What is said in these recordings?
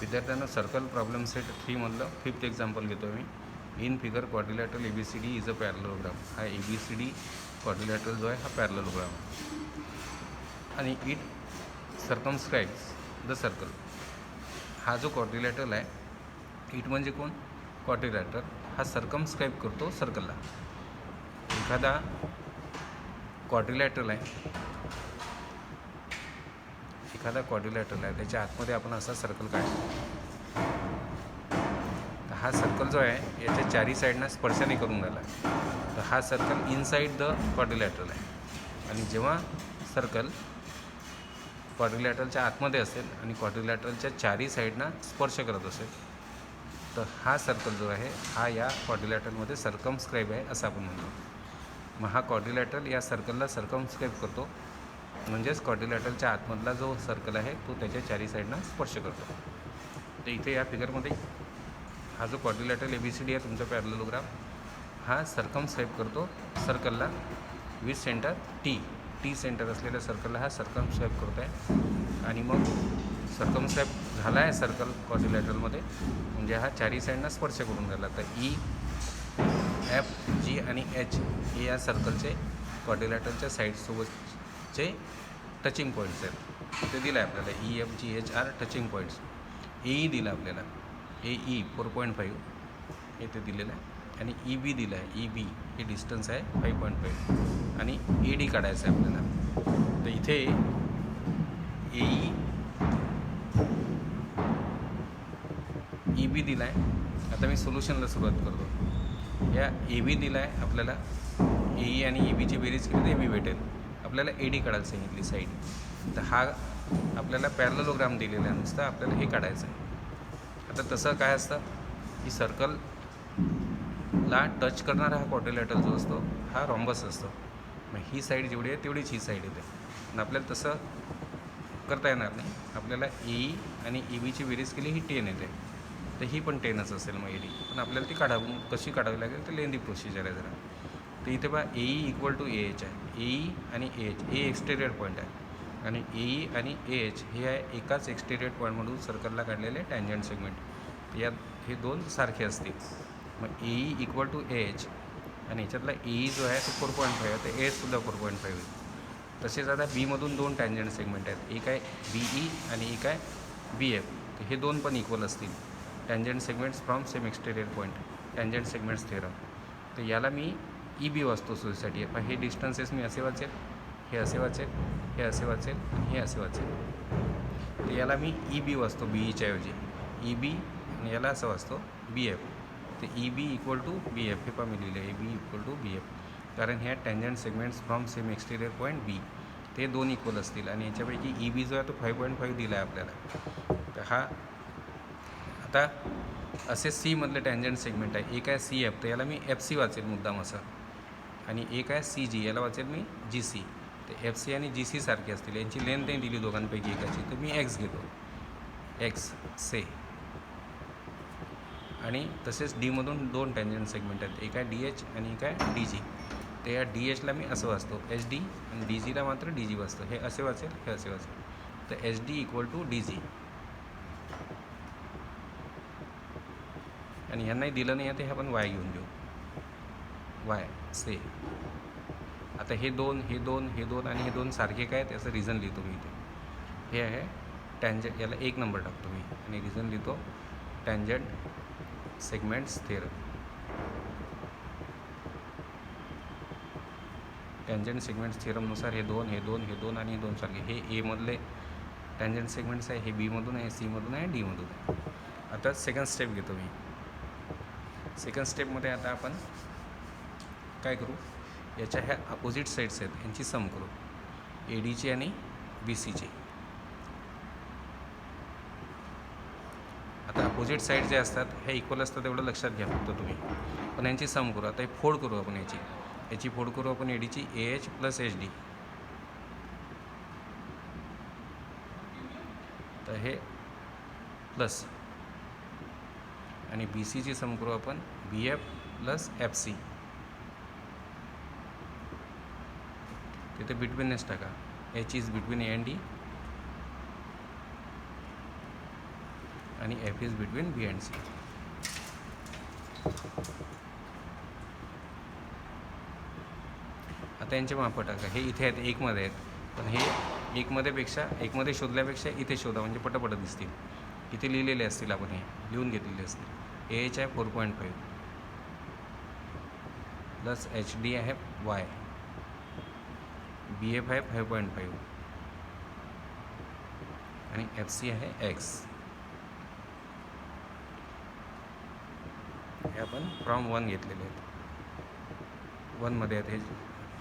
विद्यार्थ्यांना circle problem set 3 मधलं 5th example घेतो मी. In figure quadrilateral ABCD is a parallelogram. हा ABCD क्वाड्रिलॅटरल जो आहे हा पॅरलोग्राम आणि इट सर्कमस्क्राइब्स द सर्कल. हा जो क्वाड्रिलॅटरल आहे, इट म्हणजे कोण? क्वाड्रिलॅटर. हा सर्कमस्क्राइब करतो सर्कलला. एखादा क्वाड्रिलॅटरल आहे, त्याच्या आतमध्ये आपण असा सर्कल काढतो. तर हा सर्कल जो आहे याच्या चारी साईडना स्पर्शाने करून राहिला. तर हा सर्कल इनसाइड द क्वाड्रिलॅटरल आहे. आणि जेव्हा सर्कल क्वाड्रिलॅटरलच्या आतमध्ये असेल आणि क्वाड्रिलॅटरलच्या चारी साईडना स्पर्श करत असेल, तर हा सर्कल जो आहे हा या क्वाड्रिलॅटरलमध्ये सर्कमस्क्राइब आहे असं आपण म्हणतो. मग हा क्वाड्रिलॅटरल या सर्कलला सर्कमस्क्राइब करतो, म्हणजेच क्वाड्रिलॅटरलच्या आतमधला जो सर्कल आहे तो त्याच्या चारी साईडना स्पर्श करतो. तर इथे या फिगरमध्ये हा जो क्वाड्रिलॅटरल ABCD आहे तुमचा पॅरलोग्राम, हा सर्कमस्क्राइब करतो सर्कलला विथ सेंटर टी सेंटर असलेल्या सर्कलला हा सर्कमस्क्राइब करतो आहे. आणि मग सर्कमस्क्राइब झाला आहे सर्कल क्वाड्रिलॅटरलमध्ये, म्हणजे हा चारी साईडना स्पर्श करून राहिला. तर E, F, G आणि H हे या सर्कलचे क्वाड्रिलॅटरलच्या साईडसोबतचे टचिंग पॉईंट्स आहेत. ते दिलं आहे आपल्याला. E, F, G, H are touching points. AE दिलं आपल्याला, AE 4.5 हे ते दिलेलं आहे. आणि EB दिलं आहे, EB हे डिस्टन्स आहे 5.5. आणि AD काढायचं आहे आपल्याला. तर इथे AE EB दिला आहे. आता मी सोल्युशनला सुरुवात करतो. या AB दिला आहे आपल्याला, AE आणि EBची बेरीज केली तर AB भेटेल. आपल्याला AD काढायला सांगितली साईड. तर हा आपल्याला पॅरलोग्राम दिलेला आहे, नुसतं आपल्याला हे काढायचं आहे. आता तसं काय असतं की सर्कलला टच करणारा हा क्वाड्रिलॅटरल जो असतो हा रॉम्बस असतो. मग ही साईड जेवढी आहे तेवढीच ही साईड येते. पण आपल्याला तसं करता येणार नाही. आपल्याला AE आणि EBची बेरीज केली ही 10 येते, तर ही पण 10च असेल मग AD. पण आपल्याला ती कशी काढावी लागेल तर लेंदी प्रोसिजर आहे जरा. तर इथे बघा AE इक्वल टू AH आहे. AE आणि AH हे एक्सटेरियर पॉईंट आहे आणि AE आणि AH हे आहे एकाच एक्सटेरियर पॉईंटमधून सर्कलला काढलेले टँजंट सेगमेंट. यात हे दोन सारखे असतील. मग AE इक्वल टू AH आणि याच्यातला AE जो आहे तो 4.5 आहे, तर AHसुद्धा 4.5 होईल. तसेच आता बीमधून दोन टँजंट सेगमेंट आहेत, एक आहे BE आणि एक आहे BF. तर हे दोन पण इक्वल असतील. Tangent segments from same exterior point, tangent segments theorem. तर याला मी EB वाचतो सोयीसाठी. पण हे डिस्टन्सेस मी असे वाचेल, हे असे वाचेल, हे असे वाचेल आणि हे असे वाचेल. तर याला मी EB वाचतो BEच्या ऐवजी, EB. आणि याला असं वाचतो BF. तर EB इक्वल टू BF हे पण मी लिहिलं आहे, EB इक्वल टू BF. कारण ह्या tangent segments from same exterior point B ते दोन इक्वल असतील. आणि याच्यापैकी EB जो आहे तो 5.5 दिला आहे आपल्याला. तर हा आता असे C मधले टँजंट सेगमेंट आहे. एक आहे CF, तर याला मी FC वाचेल मुद्दाम असं. आणि एक आहे CG, याला वाचेल मी GC. तर FC आणि GC सारखे असतील. यांची लेंथ नाही दिली दोघांपैकी एकाची, तर मी X घेतो, X से. आणि तसेच Dमधून दोन टँजंट सेगमेंट आहेत, एक आहे DH आणि एक आहे DG. तर या DHला मी असं वाचतो HD आणि DGला मात्र DG वाचतो. हे असे वाचेल, हे असे वाचेल. तर HD इक्वल टू DG. आणि ह्यांनाही दिलं नाही आहे, तर हे आपण Y घेऊन घेऊ, Y से. आता हे दोन आणि हे दोन सारखे काय त्याचं रिझन लिहितो मी इथे. हे आहे टँजंट, याला 1 नंबर टाकतो मी आणि रिझन लिहितो tangent segments theorem. Tangent segments थेरमनुसार हे दोन आणि हे दोन सारखे. हे A मधले टँजंट सेगमेंट्स आहे, हे B मधून आहे, C मधून आहे, D मधून आहे. आता सेकंड स्टेप घेतो मी. सेकंड स्टेपमध्ये आता आपण काय करू, याच्या ह्या अपोजिट साईड्स आहेत यांची सम करू, ADची आणि BCची. आता अपोजिट साईड जे असतात हे इक्वल असतात एवढं लक्षात घ्या फक्त तुम्ही. पण यांची सम करू. आता हे फोड करू आपण, याची फोड करू आपण ADची AH प्लस HD. तर हे प्लस आणि BCची सम करू आपण BF प्लस FC. तिथे बिटवीनच टाका, H is between A and D आणि F is between B and C. आता यांचे मापं टाका. हे इथे आहेत, एकमध्ये आहेत, पण हे एकमध्ये शोधल्यापेक्षा इथे शोधा, म्हणजे पटपट दिसतील. इथे लिहिलेले असतील, आपण हे लिहून घेतलेले असतील. एच आहे 4.5 प्लस एच डी आहे वाय, बी एफ आहे 5.5 आणि एफ सी आहे एक्स. हे आपण फ्रॉम 1 घेतलेले आहेत. 1मध्ये आहेत हे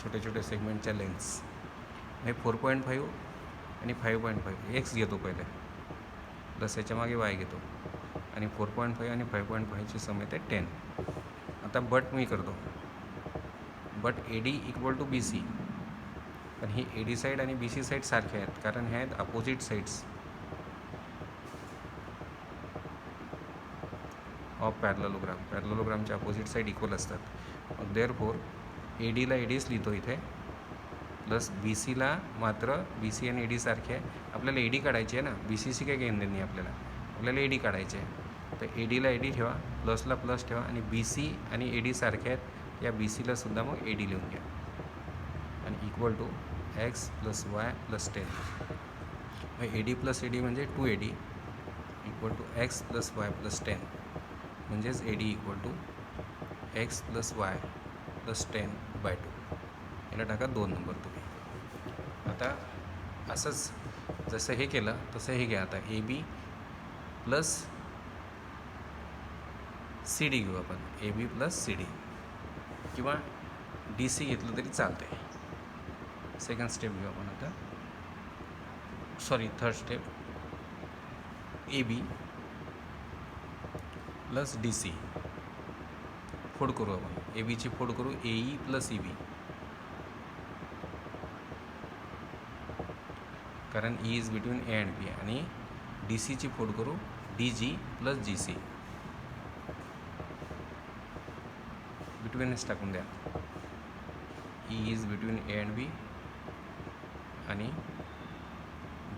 छोटे छोटे सेगमेंटच्या लेन्स. हे 4.5 आणि 5.5 एक्स घेतो पहिले, प्लस याच्या मागे वाय घेतो, आणि 4.5 आणि 5.5ची समेत आहे 10. आता बट मी करतो. But A D equal to B C. पण ही ए डी साईड आणि बी सी साईड सारखे आहेत, कारण हे आहेत अपोजिट साईड्स ऑफ पॅरललोग्राम. पॅरललोग्रामच्या अपोजिट साईड इक्वल असतात. मग देअरफोर ए डीला ए डीच लिहितो इथे, प्लस बी सीला मात्र बी सी आणि ए डी सारखे आहे. आपल्याला ए डी काढायची आहे ना, बी सी सी काही घेणं देणं नाही आपल्याला ए डी काढायची आहे. तर ए डीला ए डी ठेवा, प्लसला प्लस ठेवा, आणि बी सी आणि ए डी सारखे आहेत, या बी सीला सुद्धा मग ए डी लिहून घ्या, आणि equal to x plus Y plus 10. मग A D plus A D म्हणजे 2AD equal to x plus Y plus 10, म्हणजेच A D equal to x plus Y plus 10/2. याला टाका 2 नंबर तुम्ही. आता असंच जसं हे केलं तसं हे घ्या. आता A B plus C D घेऊ आपण, A B plus C D, किंवा डी सी घेतलं तरी चालतं आहे. सेकंड स्टेप घेऊ आपण आता, third step. A B plus D C फोड करू आपण. ए बीची फोड करू A E plus E B, कारण E is between A and B. आणि डी सीची फोड करू D G plus G C, बिटवीनच टाकून द्या. E is between A and B आणि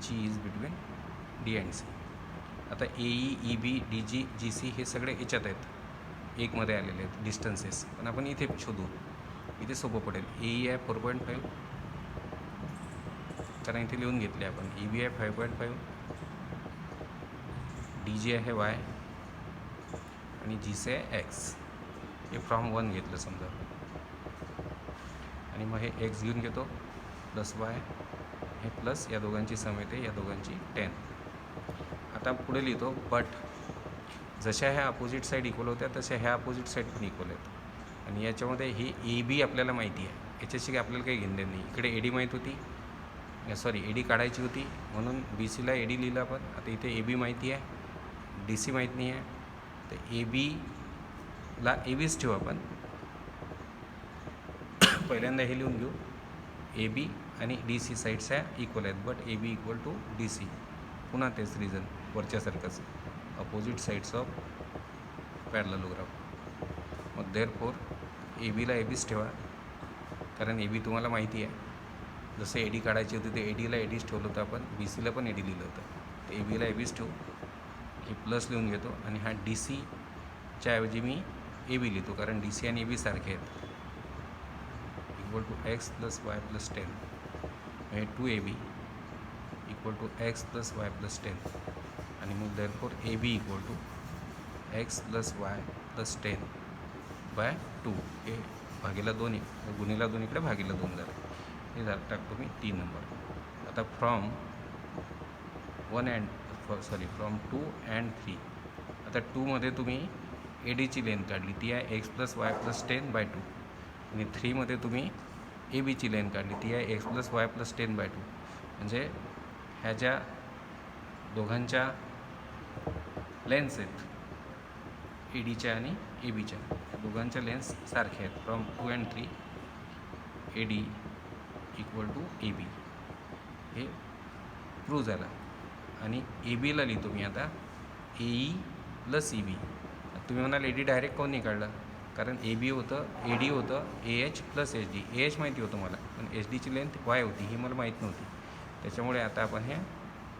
G is between D and C. आता A E E B D G G C हे सगळे याच्यात आहेत, एकमध्ये आलेले आहेत डिस्टन्सेस, पण आपण इथे शोधू, इथे सोपं पडेल. ए ई आहे 4.5, कारण इथे लिहून घेतले आपण. ई बी आहे 5.5, डी जी आहे वाय, आणि जी सी आहे एक्स. हे फ्रॉम 1 घेतलं समजा, आणि मग हे एक्स घेऊन घेतो प्लस वाय, हे प्लस या दोघांची समेत आहे, या दोघांची 10. आता पुढे लिहितो बट जशा ह्या अपोजिट साईड इक्वल होत्या तशा ह्या अपोजिट साईड पण इक्वल आहेत. आणि याच्यामध्ये ही ए बी आपल्याला माहिती आहे, याच्याशी आपल्याला काही घेणं देणं नाही. इकडे ए डी माहीत होती, ए डी काढायची होती, म्हणून बी सीला ए डी लिहिलं आपण. आता इथे ए बी माहिती आहे, डी सी माहीत नाही आहे, तर ए बीला ए बीच ठेवू आपण. पहिल्यांदा हे लिहून घेऊ, ए बी आणि डी सी साईड्स ह्या इक्वल आहेत, but A B equal to D C. पुन्हा तेच रिझन वरच्यासारखंच, अपोजिट साईड्स ऑफ पॅरललोग्राम. मग देअरफोर ए बीला ए बीच ठेवा, कारण ए बी तुम्हाला माहिती आहे. जसं ए डी काढायची होती ते ए डीला ए डीच ठेवलं होतं आपण, बी सीला पण ए डी लिहिलं होतं. तर ए बीला ए बीच ठेवू, हे प्लस लिहून घेतो, आणि हा डी सीच्या ऐवजी मी ए बी लिहितो, कारण डी सी आणि ए बी सारखे आहेत. Equal to x plus Y plus 10, हे 2AB equal to x plus Y plus 10, आणि मग therefore A B equal to x plus Y plus 10/2. हे भागीला 2, गुणीला 2 इकडे भागीला 2 झालं. हे झालं, टाकतो मी 3 नंबर. आता फ्रॉम 2 अँड 3. आता 2मध्ये तुम्ही ए डीची लेंथ काढली, ती आहे एक्स प्लस वाय प्लस 10/2, आणि 3मध्ये तुम्ही ए बीची लेंथ काढली, ती आहे एक्स प्लस वाय प्लस 10/2. म्हणजे ह्या ज्या दोघांच्या लेन्स आहेत, ए डीच्या आणि ए बीच्या, या दोघांच्या लेन्स सारख्या आहेत. From 2 and 3 A D equal to A B, हे प्रूव्ह झालं. आणि ए बीला लिहितो मी आता A E plus E B. तुम्ही म्हणाल ए डी डायरेक्ट कोण नाही काढलं, कारण ए बी होतं, ए डी होतं, A H plus H D. A H माहिती होतं मला, पण एच डीची लेंथ वाय होती, ही मला माहीत नव्हती. त्याच्यामुळे आता आपण ह्या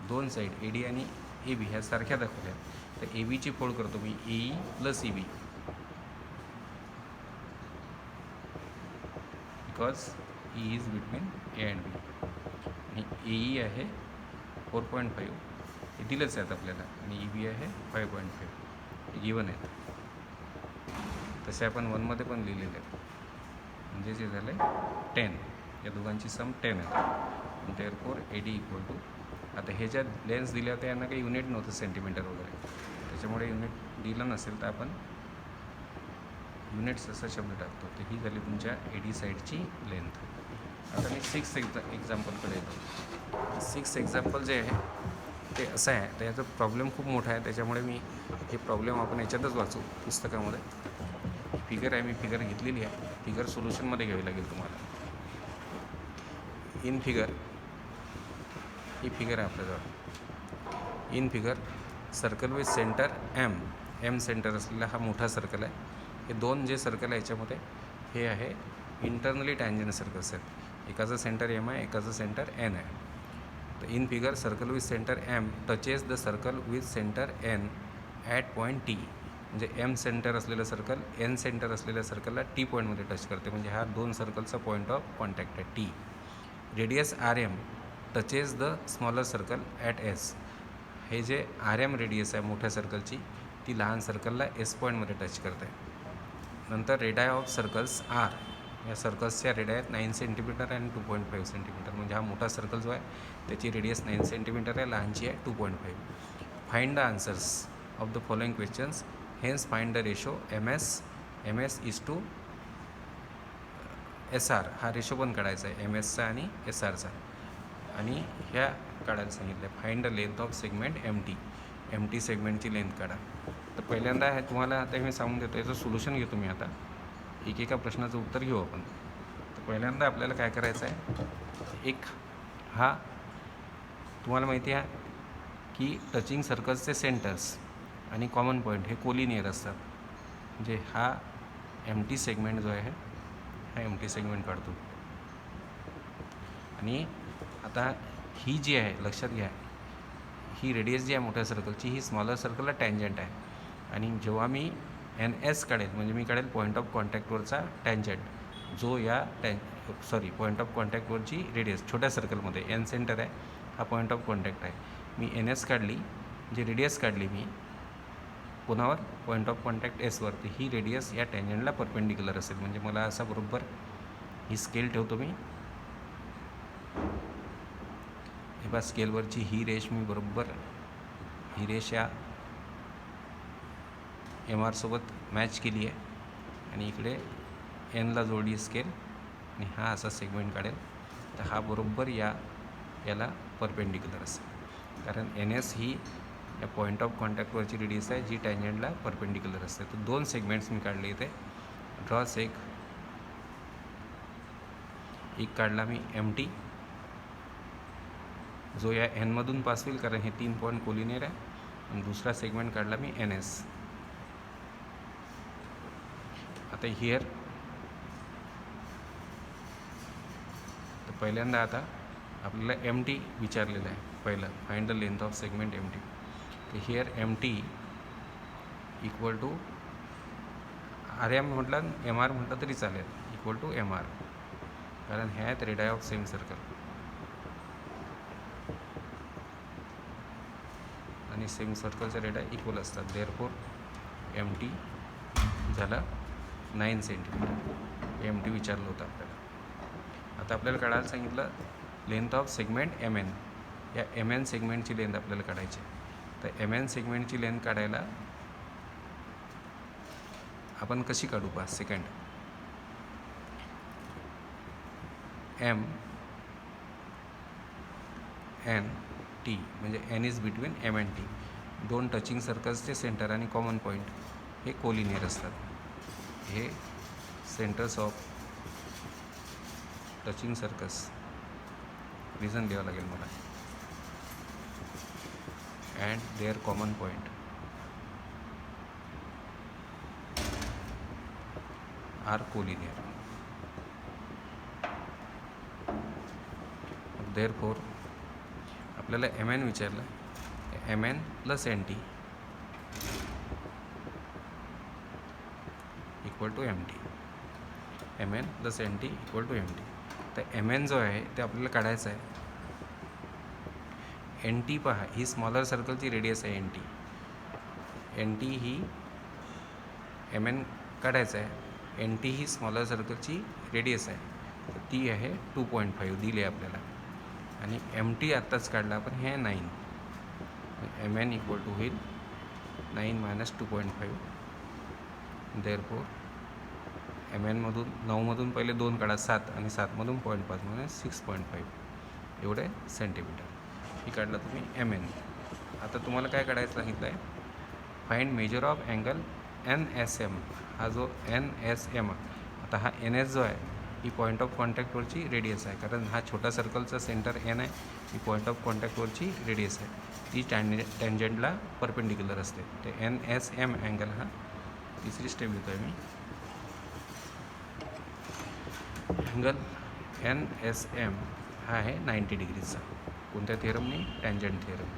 दोन साईड ए डी आणि ए बी ह्या सारख्या दाखवल्या. तर ए बीची फोड करतो मी A E plus E B, because E is between A and B. आणि ए ई आहे 4.5 हे दिलंच आहेत आपल्याला, आणि ई बी आहे 5.5 गिवन आहेत. तसे आपण 1मध्ये पण लिहिलेले आहेत. म्हणजे जे झालं आहे 10, या दोघांची सम 10 आहे. Therefore A D equal to, आता हे ज्या लेन्स दिल्या होत्या यांना काही युनिट नव्हतं सेंटीमीटर वगैरे, त्याच्यामुळे युनिट दिलं नसेल तर आपण युनिट्स असा शब्द टाकतो. तर ही झाली तुमच्या ए डी साईडची लेंथ. आता मी 6th एक्झाम्पलकडे येतो. 6th एक्झाम्पल जे आहे ते असं आहे, तर याचा प्रॉब्लेम खूप मोठा आहे, त्याच्यामुळे मी हे प्रॉब्लेम आपण याच्यातच वाचू पुस्तकामध्ये. फिगर आहे, मी फिगर घेतलेली आहे. फिगर सोल्युशनमध्ये घ्यावी लागेल तुम्हाला. इन फिगर, ही फिगर आहे आपल्याजवळ. In figure circle with centre M centre असलेला हा मोठा सर्कल आहे. हे दोन जे सर्कल आहे याच्यामध्ये हे आहे इंटरनली टँजंट सर्कल्स आहेत. एकाचं सेंटर एम आहे, एकाचं सेंटर एन आहे. तर in figure circle with centre M touches the circle with centre N at point T. म्हणजे एम सेंटर असलेलं सर्कल एन सेंटर असलेल्या सर्कलला टी पॉईंटमध्ये टच करते. म्हणजे हा दोन सर्कलचा पॉईंट ऑफ कॉन्टॅक्ट आहे T. Radius R M touches the smaller circle at S. हे जे आर एम रेडियस आहे मोठ्या सर्कलची, ती लहान सर्कलला एस पॉईंटमध्ये टच करते. नंतर रेडाय ऑफ सर्कल्स आर, या सर्कल्सच्या रेडाय आहेत 9 सेंटीमीटर आणि 2.5 सेंटीमीटर. म्हणजे हा मोठा सर्कल जो आहे त्याची रेडियस 9 सेंटीमीटर आहे, लहानची आहे 2.5. Find the answers of the following questions, hence find the ratio M S is to S R. हा रेशो पण काढायचा आहे एम एसचा आणि एस आरचा. आणि ह्या काढायला सांगितलं आहे. Find the length of segment M T सेगमेंटची लेंथ काढा. तर पहिल्यांदा आहे तुम्हाला आता मी सांगून देतो, याचं सोल्युशन घेतो मी. आता एकेका प्रश्नाचं उत्तर घेऊ आपण. तर पहिल्यांदा आपल्याला काय करायचं आहे, एक हा तुम्हाला माहिती आहे की टचिंग सर्कल्सचे सेंटर्स आणि कॉमन पॉईंट हे कोलिनियर असतात. म्हणजे हा एम टी सेगमेंट जो आहे हा एम टी सेगमेंट काढतो. आणि आता ही जी आहे लक्षात घ्या, ही रेडियस जी आहे मोठ्या सर्कलची ही स्मॉलर सर्कलला टँजंट आहे. आणि जेव्हा मी एन एस काढेल म्हणजे मी काढेल पॉईंट ऑफ कॉन्टॅक्टवरचा टँजंट, जो या पॉईंट ऑफ कॉन्टॅक्टवरची रेडियस छोट्या सर्कलमध्ये एन सेंटर आहे, हा पॉईंट ऑफ कॉन्टॅक्ट आहे. मी एन एस काढली, जी रेडियस काढली मी कोणावर, पॉईंट ऑफ कॉन्टॅक्ट एसवरती, ही रेडियस या टँजंटला परपेंडिक्युलर असेल. म्हणजे मला असा बरोबर ही स्केल ठेवतो मी, हे बा स्केलवरची ही रेष मी बरोबर, ही रेष या एम आरसोबत मॅच केली आहे. आणि इकडे एनला जोडली स्केल आणि हा असा सेगमेंट काढेल. तर हा बरोबर याला परपेंडिक्युलर असेल, कारण एन एस ही या पॉईंट ऑफ कॉन्टॅक्टवरची रेडियस आहे जी टँजंटला परपेंडिक्युलर असते. तर दोन सेगमेंट्स मी काढले इथे. ड्रॉ सेक, एक काढला मी एम टी जो या एनमधून पास होईल, कारण हे 3 पॉईंट कोलिनियर आहे. आणि दुसरा सेगमेंट काढला मी एन एस. आता हिअर, तर पहिल्यांदा आता आपल्याला एम टी विचारलेलं आहे. पहिलं find the length of segment M T. तर here M T equal to R M म्हटलं, एम आर म्हटलं तरी चालेल, इक्वल टू एम आर, कारण ह्या आहेत रेडाय ऑफ सेम सर्कल. आणि सेम सर्कलच्या रेडाय इक्वल असतात. देअरफॉर एम टी झाला 9 सेंटीमीटर. एम टी विचारलं होतं आपल्याला. आता आपल्याला काढायला सांगितलं length of segment M N. या एम एन सेगमेंटची लेंथ आपल्याला काढायची. तर एम एन सेगमेंटची लेंथ काढायला आपण कशी काढू पहा. सेकंड, एम एन टी म्हणजे N is between M N T. दोन टचिंग सर्कल्सचे सेंटर आणि कॉमन पॉईंट हे कोलिनियर असतात. हे centres of touching circles, reason लिहावं लागेल मला, and their common point are collinear. Therefore आपल्याला एम एन विचारलं, M N plus N T equal to M T, M N plus N T equal to M T. तर M N जो आहे ते आपल्याला काढायचं आहे. एन टी पहा, ही स्मॉलर सर्कलची रेडियस आहे एन टी. एन टी ही एम एन काढायचं आहे. एन टी ही स्मॉलर सर्कलची रेडियस आहे, तर ती आहे 2.5 दिली आहे आपल्याला. आणि एम टी आत्ताच काढला आपण, हे आहे 9. एम एन इक्वल टू होईल 9 मायनस 2.5. देअरफोर एम एनमधून 9मधून पहिले 2 काढा 7, आणि 7मधून 0.5 म्हणजे 6.5 एवढे सेंटीमीटर. ही काढला तुम्ही एम एन. आता तुम्हाला काय काढायचं सांगितलं आहे, find measure of angle N S M. हा जो एन एस एम, आता हा एन एस जो आहे ही पॉईंट ऑफ कॉन्टॅक्टवरची रेडियस आहे, कारण हा छोटा सर्कलचा सेंटर एन आहे. ही पॉईंट ऑफ कॉन्टॅक्टवरची रेडियस आहे, ती टँजंटला परपेंडिक्युलर असते. ते एन एस एम अँगल हा तिसरी स्टेप घेतो आहे मी. अँगल एन एस एम हा आहे 90 डिग्रीचा. कोणत्या थिअरमने? Tangent theorem.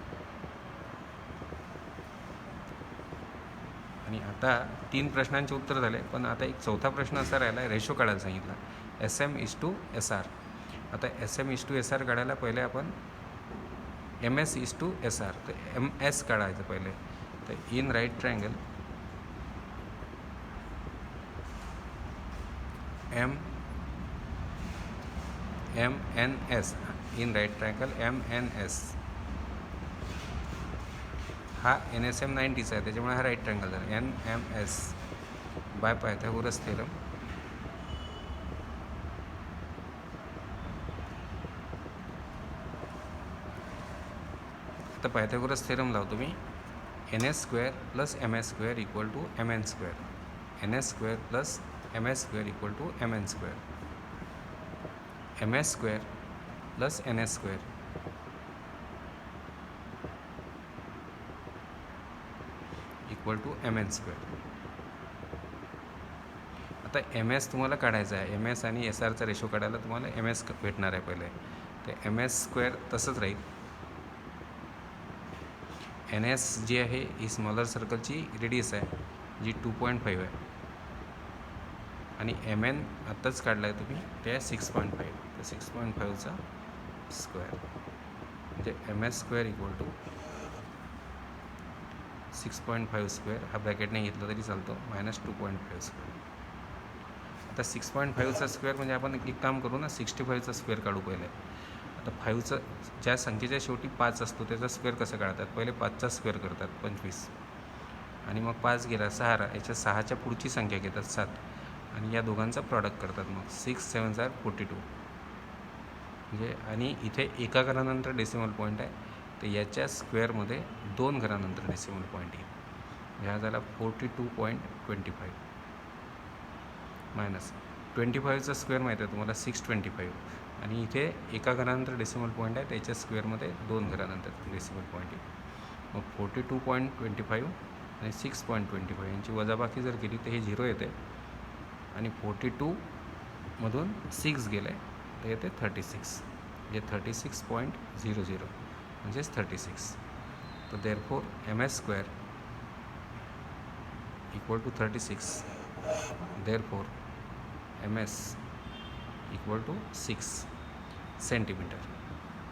आणि आता 3 प्रश्नांचे उत्तर झाले, पण आता एक चौथा प्रश्न असा राहिला, रेशो काढायला सांगितला, S M is to S R. आता S M is to S R काढायला पहिले आपण M S is to S R, तर एम एस काढायचं पहिले. तर in right triangle M M N S, in right triangle M N S, हा N S M 90चा आहे, त्याच्यामुळे हा राईट ट्रायंगल झाला. N M S by Pythagoras theorem. आता पायथागोरस थिअरम लावतो मी. N S square plus M S square equal to M N square. N S square plus M S square equal to M N square. M S square plus N S square equal to M N square. आता M S तुम्हाला काढायचा आहे. M S आणि S आरचा ratio काढायला तुम्हाला M S भेटणार आहे पहिले. तर एम एस स्क्वेअर तसंच राहील. एन एस जी आहे ही स्मॉलर सर्कलची रेडियस आहे, जी 2.5 आहे. आणि एम एन आत्ताच काढला आहे तुम्ही, ते आहे 6.5. तर 6.5चा स्क्वेअर म्हणजे M S square equal to 6.5 square, हा ब्रॅकेट नाही घेतला तरी चालतो, मायनस 2.5 स्क्वेअर. आता 6.5चा स्क्वेअर म्हणजे आपण एक काम करू ना, 65चा स्क्वेअर काढू पहिले. आता 5चं ज्या संख्येच्या शेवटी 5 असतो त्याचा स्क्वेअर कसं काढतात, पहिले 5चा स्क्वेअर करतात 25, आणि मग 5 गेला 6, याच्या 6च्या पुढची संख्या घेतात 7, आणि या दोघांचा प्रॉडक्ट करतात. मग 6 7 42 म्हणजे, आणि इथे एका घरानंतर डेसिमल पॉईंट आहे, तर याच्या स्क्वेअरमध्ये 2 घरानंतर डेसिमल पॉईंट येईल. ह्या झाला 42.25 मायनस 25चा स्क्वेअर माहीत आहे तुम्हाला 625, आणि इथे एका घरानंतर डेसिमल पॉईंट आहे, त्याच्या स्क्वेअरमध्ये 2 घरानंतर डेसिमल पॉईंट येईल. मग 42.25 आणि 6.25 यांची वजाबाकी जर केली तर हे 0 येते, आणि 42मधून 6 गेलं आहे तर येते 36, म्हणजे 36.00 म्हणजेच 36. तर therefore M S square equal to 36. Therefore M S equal to 6 centimetre.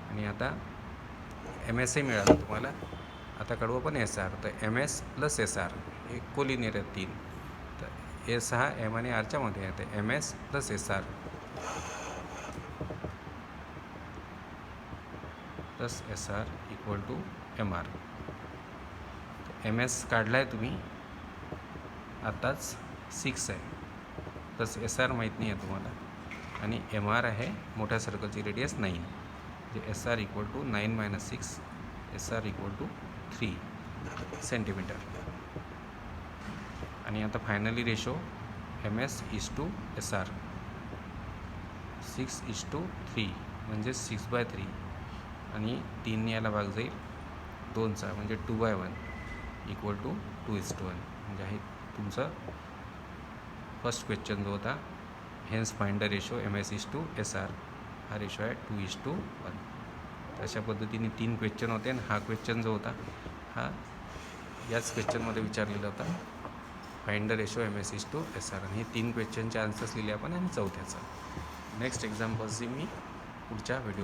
आणि आता एम एसही मिळालं तुम्हाला. आता काढू आपण एस आर. तर M S plus S R हे कोलिनियर आहेत 3. तर एस हा एम आणि आरच्या मध्ये आहे, तर M S plus S R plus S R equal to M R. M S काढला आहे तुम्ही आत्ताच 6 आहे, प्लस एस आर माहीत नाही आहे तुम्हाला, आणि एम आर आहे मोठ्या सर्कलची रेडियस 9, म्हणजे S R equal to 9 minus 6, S R equal to 3 centimetre. आणि आता finally ratio M S is to S R 6:3 म्हणजे 6/3, आणि 3 याला भाग जाईल 2चा म्हणजे 2/1 इक्वल टू 2:1. म्हणजे आहे तुमचं फर्स्ट क्वेश्चन जो होता, hence find the ratio M S is to S R, हा रेशो आहे 2:1. अशा पद्धतीने 3 क्वेश्चन होते, आणि हा क्वेश्चन जो होता हा याच क्वेश्चनमध्ये विचारलेला होता. Find the ratio MS:SR. आणि हे 3 क्वेश्चनचे आन्सर्स लिहिले आपण आणि चौथ्याचा नेक्स्ट एक्झाम्पल्सची मी पुढच्या व्हिडिओ